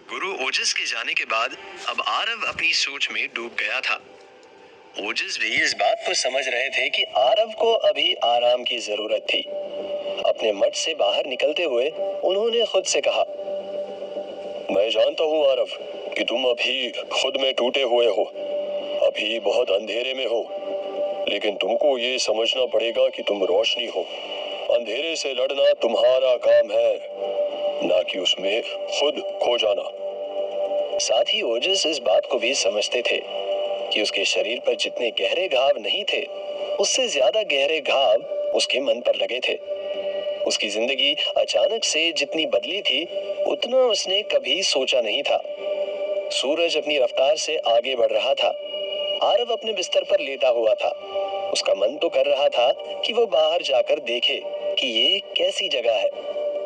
गुरु ओजस के जाने के बाद अब आरव अपनी सोच में डूब गया था। ओजस भी इस बात को समझ रहे थे कि आरव को अभी आराम की जरूरत थी। अपने मठ से बाहर निकलते हुए उन्होंने खुद से कहा, मैं जानता हूँ आरव कि तुम अभी खुद में टूटे हुए हो, अभी बहुत अंधेरे में हो, लेकिन तुमको ये समझना पड़ेगा कि तुम रोशनी हो। अंधेरे से लड़ना तुम्हारा काम है, ना कि उसमें खुद खो जाना। साथ ही ओजस इस बात को भी समझते थे कि उसके शरीर पर जितने गहरे घाव नहीं थे, उससे ज्यादा गहरे घाव उसके मन पर लगे थे। उसकी जिंदगी अचानक से जितनी बदली थी, उतना उसने कभी सोचा नहीं था। सूरज अपनी रफ्तार से आगे बढ़ रहा था। आरव अपने बिस्तर पर लेटा हुआ था। उसका मन तो कर रहा था कि वो बाहर जाकर देखे कि ये कैसी जगह है,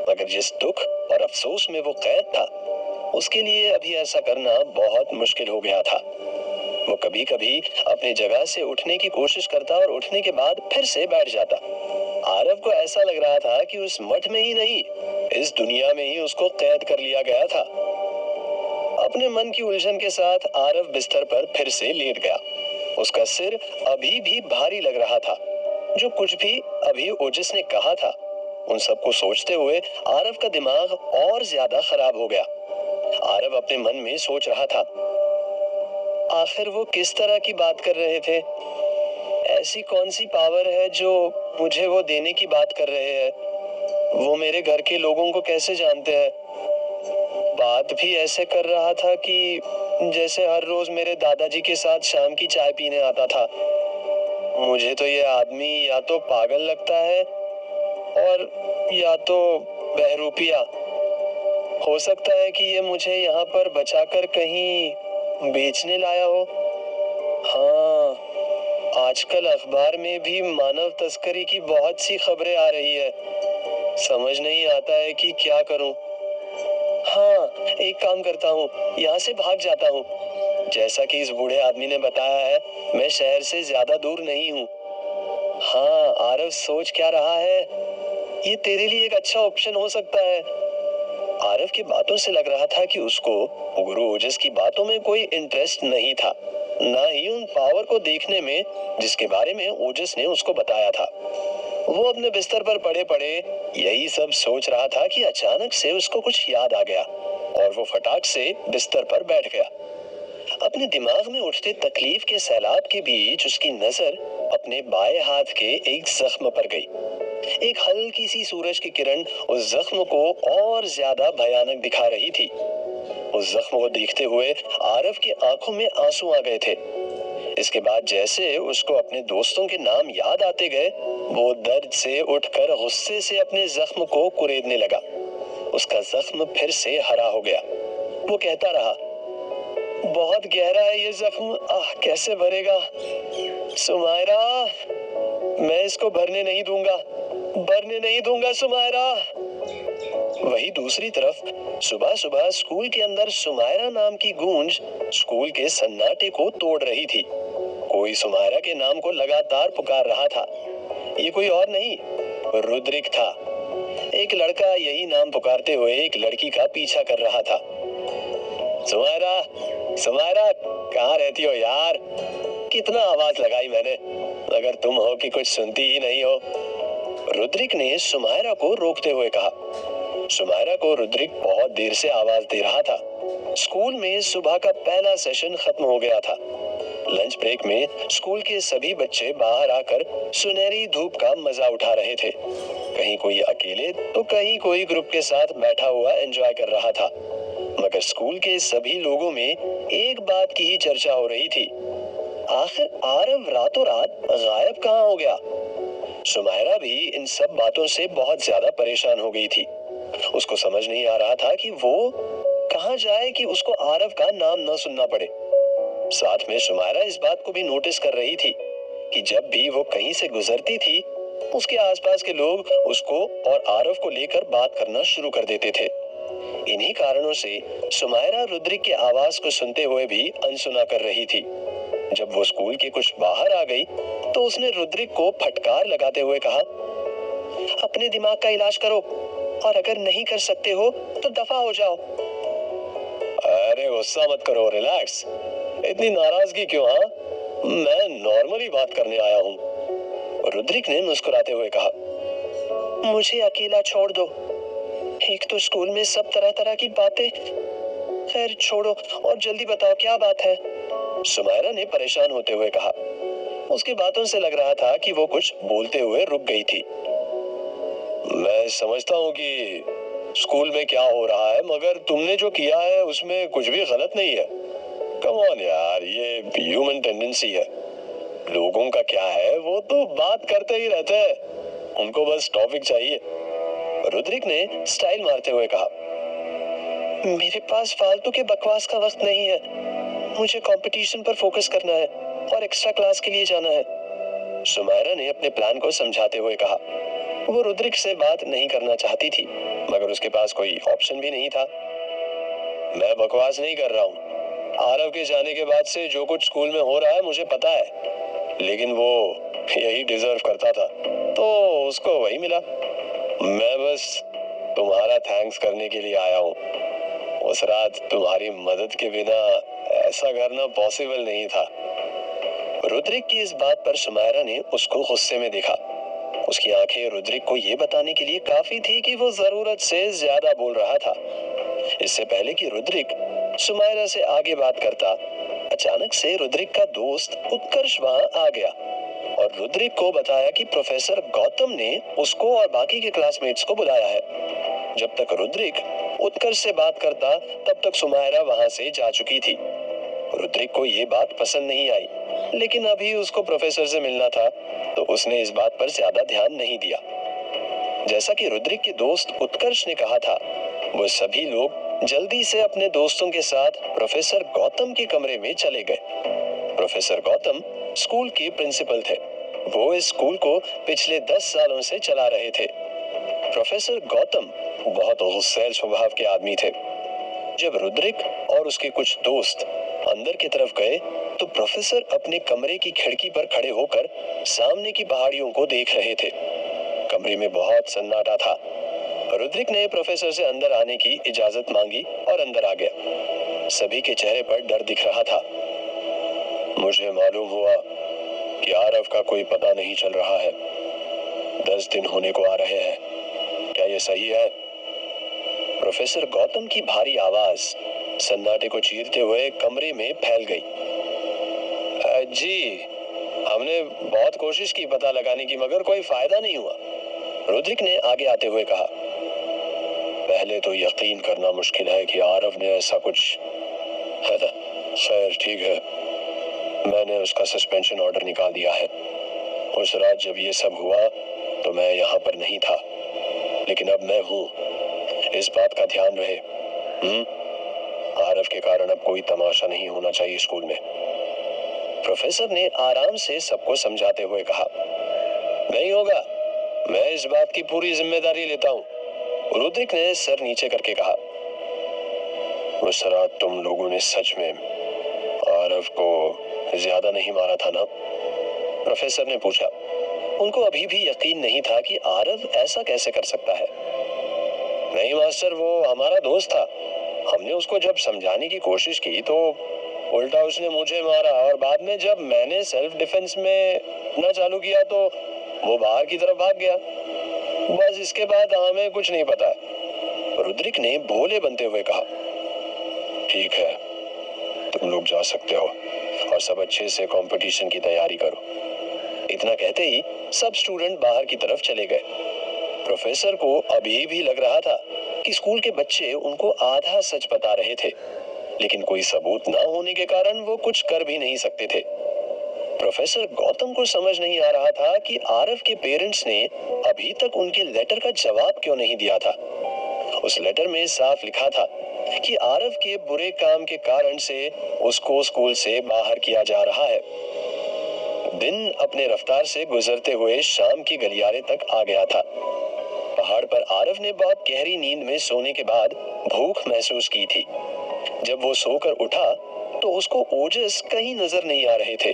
मगर जिस दुख और अफसोस में वो कैद था, उसके लिए अभी ऐसा करना बहुत मुश्किल हो गया था। वो कभी कभी अपनी जगह से उठने की कोशिश करता और उठने के बाद फिर से बैठ जाता। आरव को ऐसा लग रहा था कि उस मठ में ही नहीं, इस दुनिया में ही उसको कैद कर लिया गया था। अपने मन की उलझन के साथ आरव बिस्तर पर फिर से लेट गया। उसका सिर अभी भी भारी लग रहा था। जो कुछ भी अभी ओजस ने कहा था, उन सबको सोचते हुए आरव का दिमाग और ज्यादा खराब हो गया। आरव अपने मन में सोच रहा था, आखिर वो किस तरह की बात कर रहे थे? ऐसी कौन सी पावर है जो मुझे वो देने की बात कर रहे हैं? वो मेरे घर के लोगों को कैसे जानते हैं? बात भी ऐसे कर रहा था कि जैसे हर रोज मेरे दादाजी के साथ शाम की चाय पीने आता था। मुझे तो ये आदमी या तो पागल लगता है और या तो बहरूपिया। हो सकता है कि ये मुझे यहाँ पर बचाकर कहीं बेचने लाया हो। हाँ, आजकल अखबार में भी मानव तस्करी की बहुत सी खबरें आ रही है। समझ नहीं आता है कि क्या करूं। हाँ, एक काम करता हूँ, यहाँ से भाग जाता हूँ। जैसा कि इस बूढ़े आदमी ने बताया है, मैं शहर से ज्यादा दूर नहीं हूँ। हाँ, आरव सोच क्या रहा है? ये तेरे लिए एक अच्छा ऑप्शन हो सकता है। आरव की बातों से लग रहा था कि उसको गुरु ओजस की बातों में कोई इंटरेस्ट नहीं था, ना ही उन पावर को देखने में जिसके बारे में ओजस ने उसको बताया था। वो अपने बिस्तर पर पड़े पड़े यही सब सोच रहा था कि अचानक से उसको कुछ याद आ गया और वो फटाक से बिस्तर पर बैठ गया। अपने दिमाग में उठते तकलीफ के सैलाब के बीच उसकी नजर अपने बाएं हाथ के एक जख्म पर गई। एक हल्की सी सूरज की किरण उस जख्म को और ज्यादा भयानक दिखा रही थी। उस जख्म को देखते हुए आरव की आंखों में आंसू आ गए थे। इसके बाद जैसे उसको अपने दोस्तों के नाम याद आते गए, वो दर्द से उठकर गुस्से से अपने जख्म को कुरेदने लगा। उसका जख्म फिर से हरा हो गया। वो कहता रहा, बहुत गहरा है ये जख्म, कैसे भरेगा? सुमायरा, मैं इसको भरने नहीं दूंगा सुमायरा। वही दूसरी तरफ सुबह सुबह स्कूल के अंदर सुमायरा नाम की गूंज स्कूल के सन्नाटे को तोड़ रही थी। कोई सुमायरा के नाम को लगातार पुकार रहा था। ये कोई और नहीं, रुद्रिक था। एक लड़का यही नाम पुकारते हुए एक लड़की का पीछा कर रहा था। सुमायरा, सुमायरा, कहाँ रहती हो यार? कितना आवाज लगाई मैंने, मगर तुम हो कि कुछ सुनती ही नहीं हो। रुद्रिक ने सुमायरा को रोकते हुए कहा। सुमायरा को रुद्रिक बहुत देर से आवाज दे रहा था। स्कूल में सुबह का पहला सेशन खत्म हो गया था। लंच ब्रेक में स्कूल के सभी बच्चे बाहर आकर सुनहरी धूप का मजा उठा रहे थे। कहीं कोई अकेले तो कहीं कोई ग्रुप के साथ बैठा हुआ एंजॉय कर रहा था, मगर स्कूल के सभी लोगों में एक बात की ही चर्चा हो रही थी, आखिर आरव रातों रात गायब कहाँ हो गया? सुमायरा भी इन सब बातों से बहुत ज्यादा परेशान हो गई थी। उसको समझ नहीं आ रहा था कि वो कहाँ जाए कि उसको आरव का नाम न सुनना पड़े। साथ में सुमायरा इस बात को भी नोटिस कर रही थी कि जब भी वो कहीं से गुजरती थी, उसके आसपास के लोग उसको और आरव को लेकर बात करना शुरू कर देते थे। इन्हीं कारणों से सुमायरा रुद्रिक की आवाज को सुनते हुए भी अनसुना कर रही थी। जब वो स्कूल के कुछ बाहर आ गई, तो उसने रुद्रिक को फटकार लगाते हुए कहा, अपने दिमाग का इलाज करो और अगर नहीं कर सकते हो तो दफा हो जाओ। अरे गुस्सा मत करो, रिलैक्स। इतनी नाराजगी क्यों? हाँ, मैं नॉर्मली बात करने आया हूँ। रुद्रिक ने मुस्कुराते हुए कहा। मुझे अकेला छोड़ दो। एक तो स्कूल में सब तरह तरह की बातें। खैर छोड़ो और जल्दी बताओ क्या बात है? सुमायरा ने परेशान होते हुए कहा। उसकी बातों से लग रहा था कि वो कुछ बोलते हुए रुक गई थी। मैं समझता हूँ कि स्कूल में क्या हो रहा है, मगर तुमने जो किया है उसमें कुछ भी गलत नहीं है। कम ऑन यार, ये ह्यूमन टेंडेंसी है। लोगों का क्या है, वो तो बात करते ही रहते हैं, उनको बस टॉपिक चाहिए। रुद्रिक ने स्टाइल मारते हुए कहा। मेरे पास फालतू के बकवास का वक्त नहीं है। मुझे कंपटीशन पर फोकस करना है और एक्स्ट्रा क्लास के लिए जाना है। सुमायरा ने अपने प्लान को समझाते हुए कहा। वो रुद्रिक से बात नहीं करना चाहती थी, मगर उसके पास कोई ऑप्शन भी नहीं था। मैं बकवास नहीं कर रहा हूँ। आरव के जाने के बाद से जो कुछ स्कूल में हो रहा है मुझे पता है, लेकिन वो यही डिजर्व करता था, तो उसको वही मिला। मैं बस तुम्हारा थैंक्स करने के लिए आया हूँ। उस रात तुम्हारी मदद के बिना ऐसा करना पॉसिबल नहीं था। रुद्रिक की इस बात पर सुमायरा ने उसको गुस्से में देखा। उसकी आंखें रुद्रिक को ये बताने के लिए काफी थी कि वो जरूरत से ज्यादा बोल रहा था। इससे पहले कि रुद्रिक सुमायरा से आगे बात करता, अचानक से रुद्रिक का दोस्त उत्कर्ष वहां आ गया और रुद्रिक को बताया कि प्रोफेसर गौतम ने उसको और बाकी के क्लासमेट्स को बुलाया है। जब तक रुद्रिक उत्कर्ष से बात करता, तब तक सुमायरा वहां से जा चुकी थी। रुद्रिक को ये बात पसंद नहीं आई, लेकिन अभी उसको प्रोफेसर से मिलना था, तो उसने इस बात पर ज्यादा ध्यान नहीं दिया। जैसा कि रुद्रिक के दोस्त उत्कर्ष ने कहा था, वो सभी लोग जल्दी से अपने दोस्तों के साथ प्रोफेसर गौतम के कमरे में चले गए। प्रोफेसर गौतम स्कूल के प्रिंसिपल थे। वो इस स्कूल को पिछले 10 सालों से चला रहे थे। प्रोफेसर गौतम बहुत गुस्सैल स्वभाव के आदमी थे। जब रुद्रिक और उसके कुछ दोस्त अंदर की तरफ गए, तो प्रोफेसर अपने कमरे की खिड़की पर खड़े होकर सामने की पहाड़ियों को देख रहे थे। कमरे में बहुत सन्नाटा था। रुद्रिक ने प्रोफेसर से अंदर आने की इजाजत मांगी और अंदर आ गया। सभी के चेहरे पर डर दिख रहा था। मुझे मालूम हुआ कि आरव का कोई पता नहीं चल रहा है। 10 दिन होने को आ रहे हैं, क्या ये सही है? प्रोफेसर गौतम की भारी आवाज सन्नाटे को चीरते हुए कमरे में फैल गई। जी, हमने बहुत कोशिश की पता लगाने की, मगर कोई फायदा नहीं हुआ। रुद्रिक ने आगे आते हुए कहा। पहले तो यकीन करना मुश्किल है कि आरव ने ऐसा कुछ। खैर ठीक है, मैंने उसका सस्पेंशन ऑर्डर निकाल दिया है। उस रात जब ये सब हुआ तो मैं यहाँ पर नहीं था, लेकिन अब मैं हूँ। इस बात का ध्यान रहे। आरव के कारण अब कोई तमाशा नहीं होना चाहिए स्कूल में। प्रोफेसर ने आराम से सबको समझाते हुए कहा। नहीं होगा, मैं इस बात की पूरी जिम्मेदारी लेता हूँ। रुद्रिक ने सर नीचे करके कहा। उस रात तुम लोगों ने सच में आरव को ज्यादा नहीं मारा था ना? प्रोफेसर ने पूछा। उनको अभी भी यकीन नहीं था कि आरव ऐसा कैसे कर सकता है। नहीं मास्टर, वो हमारा दोस्त था। हमने उसको जब समझाने की कोशिश की तो उल्टा उसने मुझे मारा, और बाद में जब मैंने सेल्फ डिफेंस में ना चालू किया तो वो बाहर की तरफ भाग गया। बस इसके बाद हमें कुछ नहीं पता है। रुद्रिक ने भोले बनते हुए कहा। ठीक है, तुम लोग जा सकते हो और सब अच्छे से कंपटीशन की तैयारी करो। इतना कहते ही सब स्टूडेंट बाहर की तरफ चले गए। प्रोफेसर को अभी भी लग रहा था कि स्कूल के बच्चे उनको आधा सच बता रहे थे, लेकिन कोई सबूत ना होने के कारण वो कुछ कर भी नहीं सकते थे। प्रोफेसर गौतम को समझ नहीं आ रहा था कि आरव के पेरेंट्स ने अभी तक उनके लेटर का जवाब क्यों नहीं दिया था। उस लेटर में साफ लिखा था कि आरव के बुरे काम के कारण से उसको स्कूल से बाहर किया जा रहा है। दिन अपने रफ्तार से गुजरते हुए शाम की गलियारे तक आ गया था। पहाड़ पर आरव ने बहुत गहरी नींद में सोने के बाद भूख महसूस की थी। जब वो सोकर उठा तो उसको ओजस कहीं नजर नहीं आ रहे थे।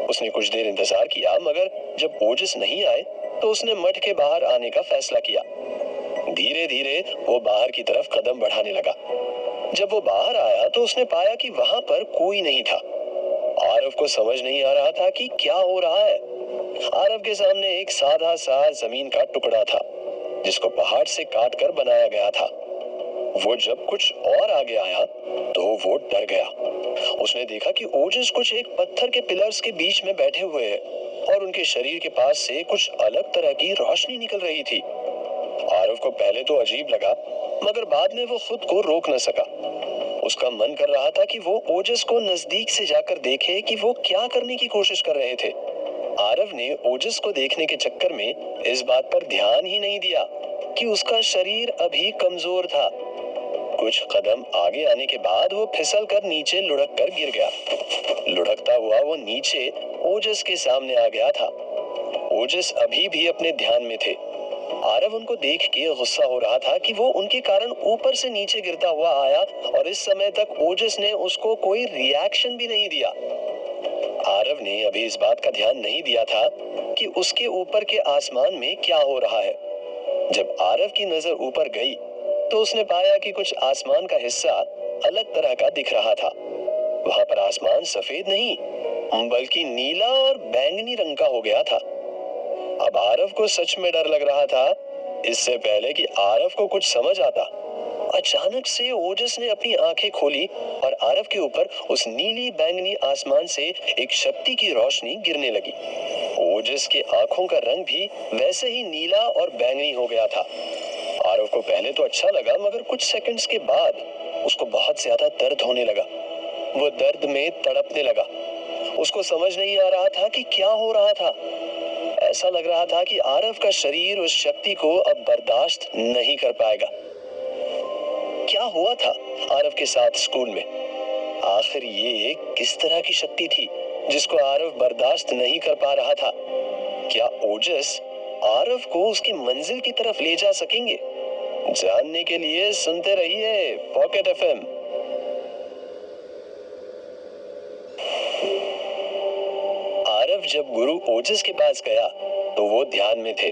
उसने कुछ देर इंतजार किया, मगर जब ओजस नहीं आए तो उसने मठ के बाहर आने का फैसला किया। धीरे धीरे वो बाहर की तरफ कदम बढ़ाने लगा। जब वो बाहर आया तो उसने पाया कि वहां पर कोई नहीं था। आरव को समझ नहीं आ रहा था कि क्या हो रहा है। आरव के सामने एक सादा सा जमीन का टुकड़ा था जिसको पहाड़ से काट कर बनाया गया था। वो जब कुछ और आगे आया तो वो डर गया। उसने देखा कि ओजस कुछ एक पत्थर के पिलर्स के बीच में बैठे हुए हैं और उनके शरीर के पास से कुछ अलग तरह की रोशनी निकल रही थी। आरव को पहले तो अजीब लगा, मगर बाद में वो खुद को रोक न सका। उसका मन कर रहा था कि वो ओजस को नजदीक से जाकर देखे कि वो क्या करने की कोशिश कर रहे थे। आरव ने ओजस को देखने के चक्कर में इस बात पर ध्यान ही नहीं दिया कि उसका शरीर अभी कमजोर था। कुछ कदम आगे आने के बाद वो फिसल कर नीचे लुढ़क कर गिर गया। लुढ़कता हुआ वो नीचे ओजस के सामने आ गया था। ओजस अभी भी अपने ध्यान में थे। आरव उनको देख के गुस्सा हो रहा था कि वो उनके कारण ऊपर से नीचे गिरता हुआ आया और इस समय तक ओजस ने उसको कोई रिएक्शन भी नहीं दिया। आरव ने अभी इस बात का ध्यान नहीं दिया था कि उसके ऊपर के आसमान में क्या हो रहा है। जब आरव की नजर ऊपर गई तो उसने पाया कि कुछ आसमान का हिस्सा अलग तरह का दिख रहा था। वहां पर आसमान सफेद नहीं बल्कि नीला और बैंगनी रंग का हो गया था। अब आरव को सच में डर लग रहा था। इससे पहले कि आरव को कुछ समझ आता, अचानक से ओजस ने अपनी आंखें खोली और आरव के ऊपर उस नीली बैंगनी आसमान से एक शक्ति की रोशनी गिरने लगी। ओजस के आंखों का रंग भी वैसे ही नीला और बैंगनी हो गया था। आरव को पहले तो अच्छा लगा, मगर कुछ सेकंड्स के बाद उसको बहुत ज्यादा दर्द होने लगा। वो दर्द में तड़पने लगा। उसको समझ नहीं आ रहा था कि क्या हो रहा था। ऐसा लग रहा था कि आरव का शरीर उस शक्ति को अब बर्दाश्त नहीं कर पाएगा। क्या हुआ था आरव के साथ स्कूल में? आखिर ये किस तरह की शक्ति थी जिसको आरव बर्दाश्त नहीं कर पा रहा था? क्या ओजस आरव को उसकी मंजिल की तरफ ले जा सकेंगे? जानने के लिए सुनते रहिए पॉकेट एफएम। आरव जब गुरु ओजस के पास गया तो वो ध्यान में थे।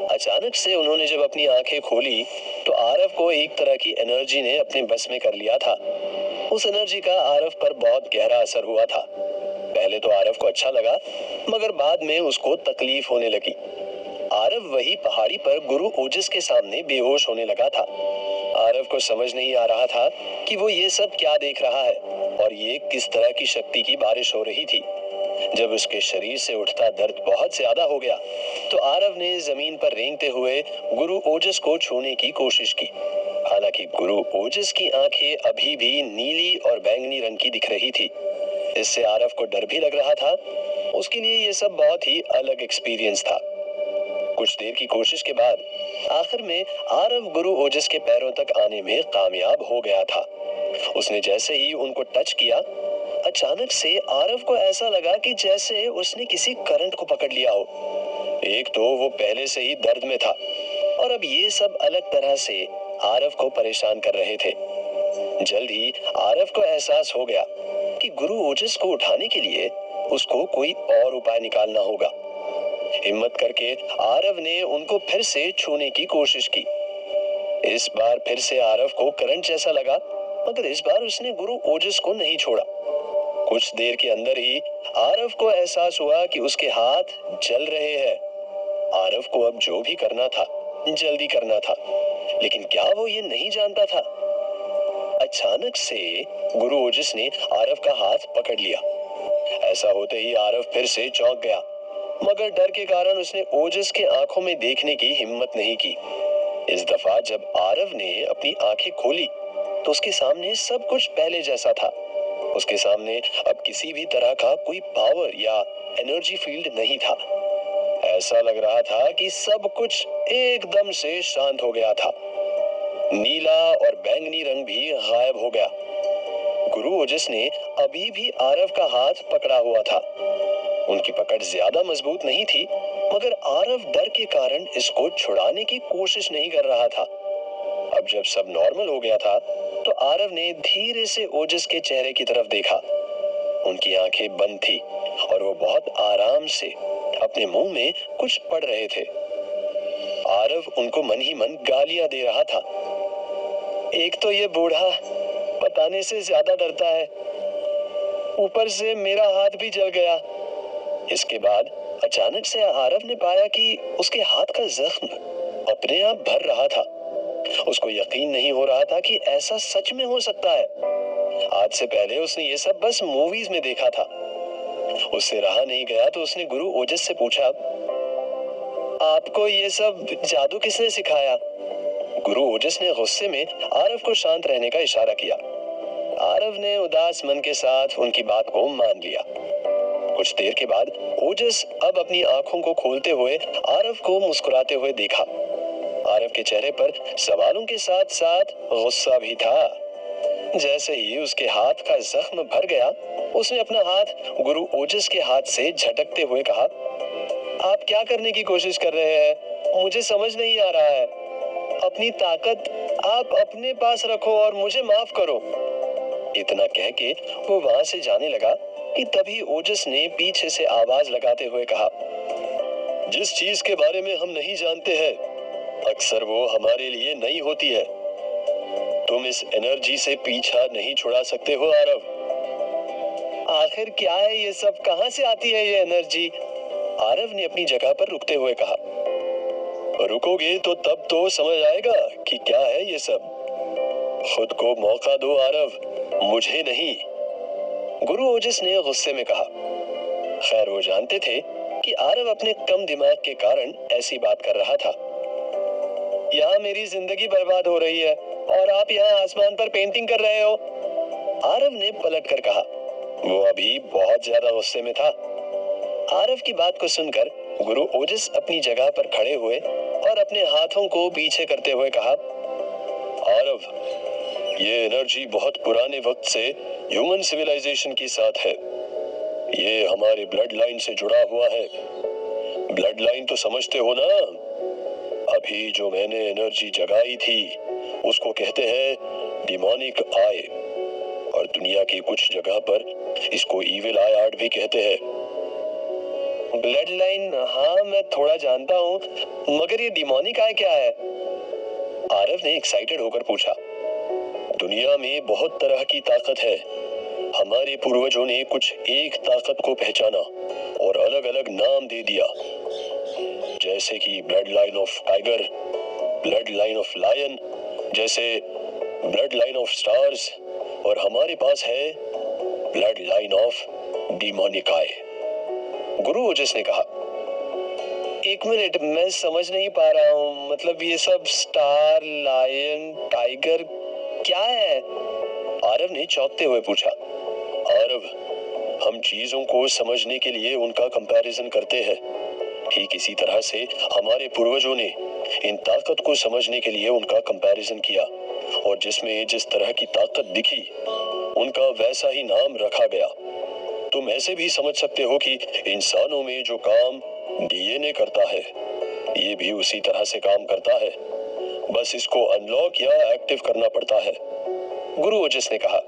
अचानक से उन्होंने जब अपनी आंखें खोली तो आरव को एक तरह की एनर्जी ने अपने बस में कर लिया था। उस एनर्जी का आरव पर बहुत गहरा असर हुआ था। पहले तो आरव को अच्छा लगा, मगर बाद में उसको तकलीफ होने लगी। आरव वही पहाड़ी पर गुरु ओजस के सामने बेहोश होने लगा था। आरव को समझ नहीं आ रहा था कि वो ये सब क्या देख रहा है और ये किस तरह की शक्ति की बारिश हो रही थी। जब उसके शरीर से उठता दर्द बहुत ज्यादा हो गया तो आरव ने जमीन पर रेंगते हुए गुरु ओजस को छूने की कोशिश की। हालांकि गुरु ओजस की आंखें अभी भी नीली और बैंगनी रंग की दिख रही थी। इससे आरव को डर भी लग रहा था। उसके लिए यह सब बहुत ही अलग एक्सपीरियंस था। कुछ देर की कोशिश के बाद आखिर में आरव गुरु ओजस के पैरों तक आने में कामयाब हो गया था। उसने जैसे ही उनको टच किया, अचानक से आरव को ऐसा लगा कि जैसे उसने किसी करंट को पकड़ लिया हो। एक तो वो पहले से ही दर्द में था और अब ये सब अलग तरह से आरव को परेशान कर रहे थे। जल्द ही आरव को एहसास हो गया कि गुरु ओजस को उठाने के लिए उसको कोई और उपाय निकालना होगा। हिम्मत करके आरव ने उनको फिर से छूने की कोशिश की। इस बार फिर से आरव को करंट जैसा लगा, मगर इस बार उसने गुरु ओजस को नहीं छोड़ा। कुछ देर के अंदर ही आरव को एहसास हुआ कि उसके हाथ जल रहे हैं। आरव को अब जो भी करना था जल्दी करना था, लेकिन क्या वो ये नहीं जानता था? अचानक से गुरु ओजस ने आरव का हाथ पकड़ लिया। ऐसा होते ही आरव फिर से चौंक गया, मगर डर के कारण उसने ओजस के आंखों में देखने की हिम्मत नहीं की। इस दफा जब आरव ने अपनी आंखें खोली तो उसके सामने सब कुछ पहले जैसा था। उसके सामने अब किसी भी तरह का कोई पावर या एनर्जी फील्ड नहीं था। ऐसा लग रहा था कि सब कुछ एकदम से शांत हो गया था। नीला और बैंगनी रंग भी गायब हो गया। गुरु ओजस ने अभी भी आरव का हाथ पकड़ा हुआ था। उनकी पकड़ ज्यादा मजबूत नहीं थी, मगर आरव डर के कारण इसको छुड़ाने की कोशिश नहीं कर रहा था। अब जब सब नॉर्मल हो गया था तो आरव ने धीरे से ओजस के चेहरे की तरफ देखा। उनकी आंखें बंद थी और वो बहुत आराम से अपने मुंह में कुछ पढ़ रहे थे। आरव उनको मन ही मन गालियां दे रहा था। एक तो ये बूढ़ा बताने से ज्यादा डरता है। ऊपर से मेरा हाथ भी जल गया। इसके बाद अचानक से आरव ने पाया कि उसके हाथ का जख्म अपने आप भर रहा था। उसको यकीन नहीं हो रहा था कि ऐसा सच में हो सकता है। आज से पहले उसने ये सब बस मूवीज में देखा था। उससे रहा नहीं गया तो उसने गुरु ओजस से पूछा, आपको ये सब जादू किसने सिखाया? गुरु ओजस ने गुस्से में आरव को शांत रहने का इशारा किया। आरव ने उदास मन के साथ उनकी बात को मान लिया। कुछ देर के बाद ओजस अब अपनी आंखों को खोलते हुए आरव को मुस्कुराते हुए देखा। आरव के चेहरे पर सवालों के साथ साथ गुस्सा भी था। जैसे ही उसके हाथ का जख्म भर गया, उसने अपना हाथ गुरु ओजस के हाथ से झटकते हुए कहा, आप क्या करने की कोशिश कर रहे हैं? मुझे समझ नहीं आ रहा है। अपनी ताकत आप अपने पास रखो और मुझे माफ करो। इतना कह के वो वहां से जाने लगा कि तभी ओजस ने पीछे से आवाज लगाते हुए कहा, जिस चीज के बारे में हम नहीं जानते हैं, अक्सर वो हमारे लिए नई होती है। तुम इस एनर्जी से पीछा नहीं छुड़ा सकते हो आरव। आखिर क्या है ये सब? कहां से आती है ये एनर्जी? आरव ने अपनी जगह पर रुकते हुए कहा। रुकोगे तो तब तो समझ आएगा कि क्या है ये सब। खुद को मौका दो आरव, मुझे नहीं। गुरु ओजस ने गुस्से में कहा। खैर वो जानते थे कि आरव अपने कम दिमाग के कारण ऐसी बात कर रहा था। यहाँ मेरी जिंदगी बर्बाद हो रही है और आप यहाँ आसमान पर पेंटिंग कर रहे हो। आरव ने पलट कर कहा। वो अभी बहुत ज्यादा गुस्से में था। आरव की बात को सुनकर गुरु ओजस अपनी जगह पर खड़े हुए और अपने हाथों को पीछे करते हुए कहा, आरव, ये एनर्जी बहुत पुराने वक्त से ह्यूमन सिविलाइजेशन के साथ है। ये हमारे ब्लड लाइन से जुड़ा हुआ है। ब्लड लाइन तो समझते हो ना? अभी जो मैंने एनर्जी जगाई थी उसको कहते हैं डिमोनिक आई, और दुनिया की कुछ जगह पर इसको इविल आई आर्ट भी कहते हैं। ब्लड लाइन, हाँ मैं थोड़ा जानता हूँ, मगर ये डिमोनिक आई क्या है? आरव ने एक्साइटेड होकर पूछा। दुनिया में बहुत तरह की ताकत है। हमारे पूर्वजों ने कुछ एक ताकत को पहचाना और अलग अलग नाम दे दिया, जैसे कि blood line of tiger, blood line of lion, जैसे ब्लड लाइन ऑफ स्टार्स, और हमारे पास है blood line of demonic eye. Guru Ojas ने कहा। एक मिनट, मैं समझ नहीं पा रहा हूँ। मतलब ये सब स्टार, लायन, टाइगर क्या है? आरव ने चौंकते हुए पूछा। आरव, हम चीजों को समझने के लिए उनका कंपैरिजन करते हैं। ठीक इसी तरह से हमारे पूर्वजों ने इन ताकत को समझने के लिए उनका कंपैरिजन किया, और जिसमें जिस तरह की ताकत दिखी उनका वैसा ही नाम रखा गया। तुम ऐसे भी समझ सकते हो कि इंसानों में जो काम डीएनए करता है, ये भी उसी तरह से काम करता है, बस इसको अनलॉक या एक्टिव करना पड़ता है। गुरु ओजस ने कहा।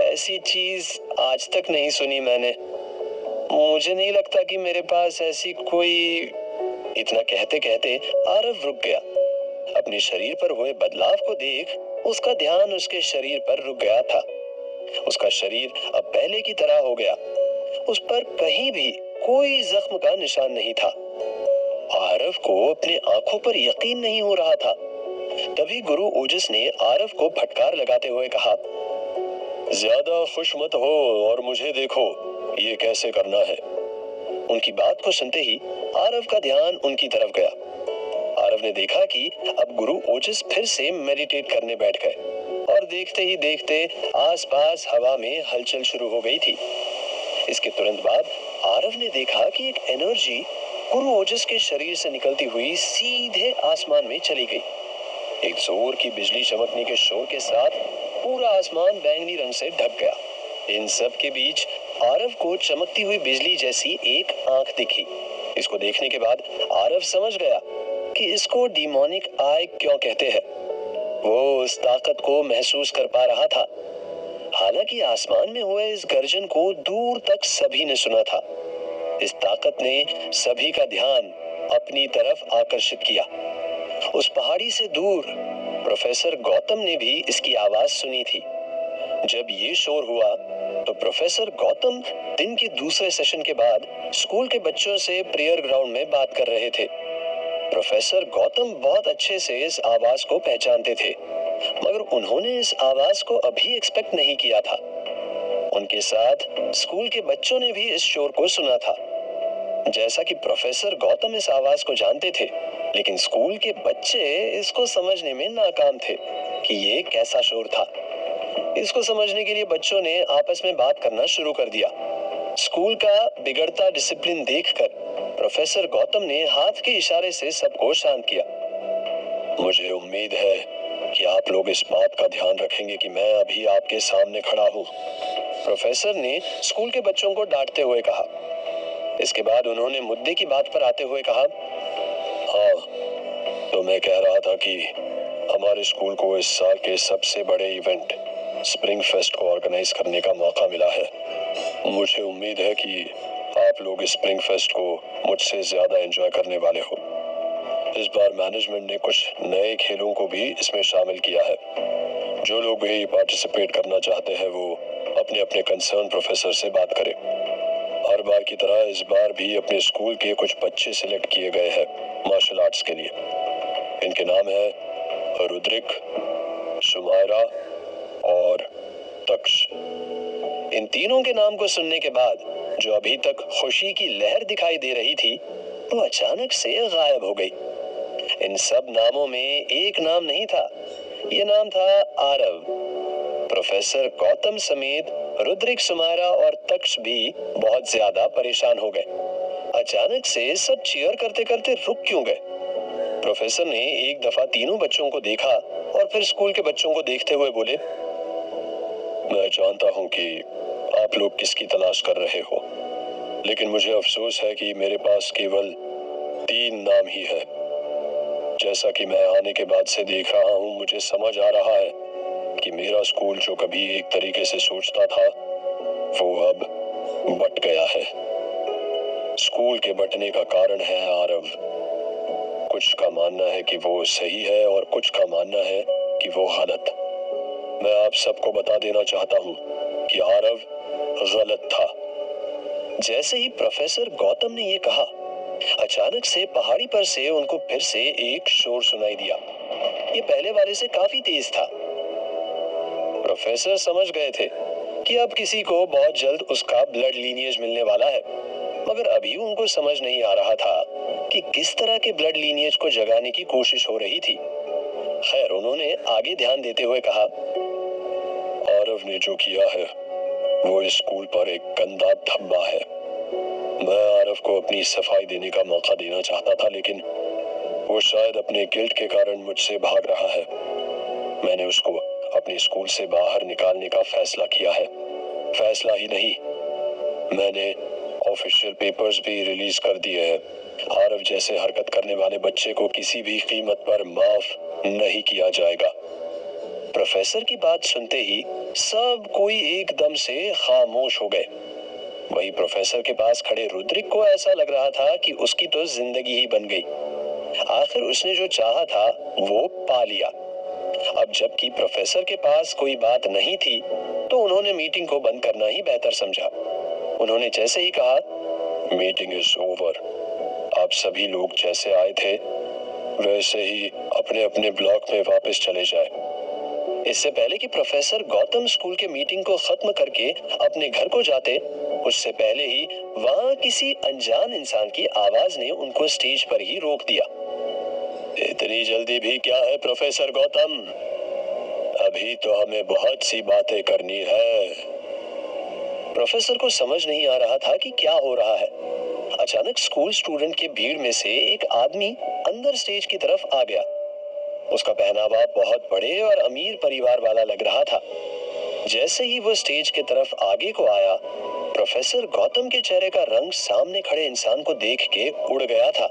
ऐसी चीज आज तक नहीं सुनी मैंने। मुझे नहीं लगता कि मेरे पास ऐसी कोई। इतना कहते कहते आरव रुक गया। अपने शरीर पर हुए बदलाव को देख उसका ध्यान उसके शरीर पर रुक गया था। उसका शरीर अब पहले की तरह हो गया। उस पर कहीं भी कोई जख्म का निशान नहीं था। आरव को अपने आंखों पर यकीन नहीं हो रहा था। तभी गुरु ओजस ने आरव को फटकार लगाते हुए कहा, ज्यादा खुश मत हो और मुझे देखो ये कैसे करना है। उनकी बात को सुनते ही आरव का ध्यान उनकी तरफ गया। आरव ने देखा कि अब गुरु ओजस फिर से मेडिटेट करने बैठ गए, और देखते ही देखते आसपास हवा में हलचल शुरू हो गई थी। इसके तुरंत बाद आरव ने देखा कि एक एनर्जी गुरु ओजस के शरीर से निकलती हुई सीधे आसमान में चली गई। एक जोर की बिजली चमकने के शोर के साथ पूरा आसमान बैंगनी रंग से ढक गया। इन सब के बीच आरव को चमकती हुई बिजली जैसी एक आंख दिखी। इसको देखने के बाद आरव समझ गया कि इसको डिमोनिक आई क्यों कहते हैं। वो उस ताकत को महसूस कर पा रहा था। हालांकि आसमान में हुए इस गर्जन को दूर तक सभी ने सुना था। इस ताकत ने सभी का ध्यान अपनी तरफ आकर्षित किया उस पहाड़ी से दूर प्रोफेसर गौतम ने भी इसकी आवाज सुनी थी। जब ये शोर हुआ तो प्रोफेसर गौतम दिन के दूसरे सेशन के बाद स्कूल के बच्चों से प्रेयर ग्राउंड में बात कर रहे थे। प्रोफेसर गौतम बहुत अच्छे से इस आवाज को पहचानते थे, मगर उन्होंने इस आवाज को अभी एक्सपेक्ट नहीं किया था। उनके साथ स्कूल के बच्चों ने भी इस शोर को सुना था। जैसा कि प्रोफेसर गौतम इस आवाज को जानते थे, लेकिन स्कूल के बच्चे इसको समझने में नाकाम थे कि ये कैसा शोर था। इसको समझने के लिए बच्चों ने आपस में बात करना शुरू कर दिया। स्कूल का बिगड़ता डिसिप्लिन देखकर प्रोफेसर गौतम ने हाथ के इशारे से सबको शांत किया। मुझे उम्मीद है कि आप लोग इस बात का ध्यान रखेंगे कि मैं अभी आपके सामने खड़ा हूँ, प्रोफेसर ने स्कूल के बच्चों को डांटते हुए कहा। इसके बाद उन्होंने मुद्दे की बात पर आते हुए कहा, हाँ, तो मैं कह रहा था कि हमारे स्कूल को इस साल के सबसे बड़े इवेंट स्प्रिंग फेस्ट को ऑर्गेनाइज करने का मौका मिला है। मुझे उम्मीद है कि आप लोग इस स्प्रिंग फेस्ट को मुझसे ज्यादा एंजॉय करने वाले हो। इस बार मैनेजमेंट ने कुछ नए खेलों को भी इसमें शामिल किया है। जो लोग भी पार्टिसिपेट करना चाहते हैं वो अपने अपने कंसर्न प्रोफेसर से बात करें। हर बार की तरह इस बार भी अपने स्कूल के कुछ बच्चे सिलेक्ट किए गए हैं मार्शल आर्ट्स के लिए। इनके नाम है रुद्रिक, सुमायरा और तक्ष। इन तीनों के नाम को सुनने के बाद जो अभी तक खुशी की लहर दिखाई दे रही थी वो अचानक से गायब हो गई। इन सब नामों में एक नाम नहीं था, ये नाम था आरव। प्रोफेसर गौतम समेत रुद्रिक, सुमायरा और तक्ष भी बहुत ज्यादा परेशान हो गए। अचानक से सब चीयर करते करते रुक क्यों गए? प्रोफेसर ने एक दफा तीनों बच्चों को देखा और फिर स्कूल के बच्चों को देखते हुए बोले, मैं जानता हूं कि आप लोग किसकी तलाश कर रहे हो, लेकिन मुझे अफसोस है कि मेरे पास केवल 3 नाम ही है। जैसा कि मैं आने के बाद से देख रहा हूं, मुझे समझ आ रहा है कि मेरा स्कूल जो कभी एक तरीके से सोचता था वो अब बट गया है। स्कूल के बटने का कारण है आरव। कुछ का मानना है कि वो सही है और कुछ का मानना है कि वो गलत। मैं आप सबको बता देना चाहता हूँ कि आरव गलत था। जैसे ही प्रोफेसर गौतम ने ये कहा, अचानक से पहाड़ी पर से उनको फिर से एक शोर सुनाई दिया। ये पहले वाले से काफी तेज था। प्रोफेसर समझ गए थे कि अब किसी को बहुत जल्द उसका ब्लड लीनिएज मिलने वाला है, मगर अभी उनको समझ नहीं आ रहा था कि किस तरह के ब्लड लीनिएज को जगाने की कोशिश हो रही थी। खैर, उन्होंने आगे ध्यान देते हुए कहा, आरव ने जो किया है वो इस स्कूल पर एक गंदा धब्बा है। मैं आरव को अपनी सफाई देने का मौका देना चाहता था, लेकिन वो शायद अपने गिल्ट के कारण मुझसे भाग रहा है। मैंने उसको अपने स्कूल से बाहर निकालने का फैसला किया है। फैसला ही नहीं, मैंने ऑफिशियल पेपर्स भी रिलीज कर दिए हैं। आरव जैसे हरकत करने वाले बच्चे को किसी भी कीमत पर माफ नहीं किया जाएगा। प्रोफेसर की बात सुनते ही सब कोई एकदम से खामोश हो गए। वही प्रोफेसर के पास खड़े रुद्रिक को ऐसा लग रहा था कि उसकी तो जिंदगी ही बन गई। आखिर उसने जो चाहा था वो पा लिया। अब जबकि प्रोफेसर के पास कोई बात नहीं थी तो उन्होंने मीटिंग को बंद करना ही बेहतर समझा। उन्होंने जैसे ही कहा, मीटिंग इज ओवर, आप सभी लोग जैसे आए थे वैसे ही अपने अपने ब्लॉक में वापस चले जाए। इससे पहले कि प्रोफेसर गौतम स्कूल के मीटिंग को खत्म करके अपने घर को जाते, उससे पहले ही वहां किसी अनजान इंसान की आवाज ने उनको स्टेज पर ही रोक दिया। इतनी जल्दी भी क्या है प्रोफेसर गौतम? अभी तो हमें बहुत सी बातें करनी है। प्रोफेसर को समझ नहीं आ रहा था कि क्या हो रहा है। अचानक स्कूल स्टूडेंट के भीड़ में से एक आदमी अंदर स्टेज की तरफ आ गया। उसका पहनावा बहुत बड़े और अमीर परिवार वाला लग रहा था। जैसे ही वो स्टेज की तरफ आगे को आया, प्रोफेसर गौतम के चेहरे का रंग सामने खड़े इंसान को देख के उड़ गया था।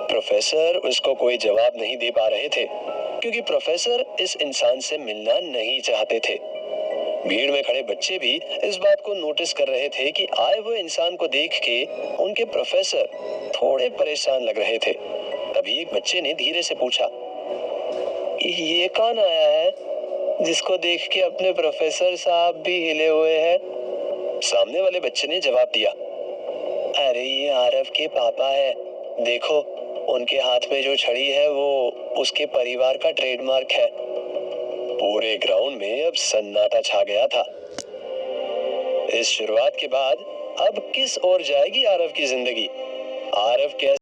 प्रोफेसर उसको कोई जवाब नहीं दे पा रहे थे क्योंकि प्रोफेसर इस इंसान से मिलना नहीं चाहते थे। भीड़ में खड़े बच्चे भी इस बात को नोटिस कर रहे थे कि आए हुए इंसान को देख के उनके प्रोफेसर थोड़े परेशान लग रहे थे। तभी एक बच्चे ने धीरे से पूछा, ये कौन आया है, जिसको देख के अपने प्रोफेसर साहब भी हिले हुए हैं? सामने वाले बच्चे ने जवाब दिया, अरे ये आरव के पापा है। देखो, उनके हाथ में जो छड़ी है वो उसके परिवार का ट्रेडमार्क है। पूरे ग्राउंड में अब सन्नाटा छा गया था। इस शुरुआत के बाद अब किस ओर जाएगी आरव की जिंदगी? आरव कैसे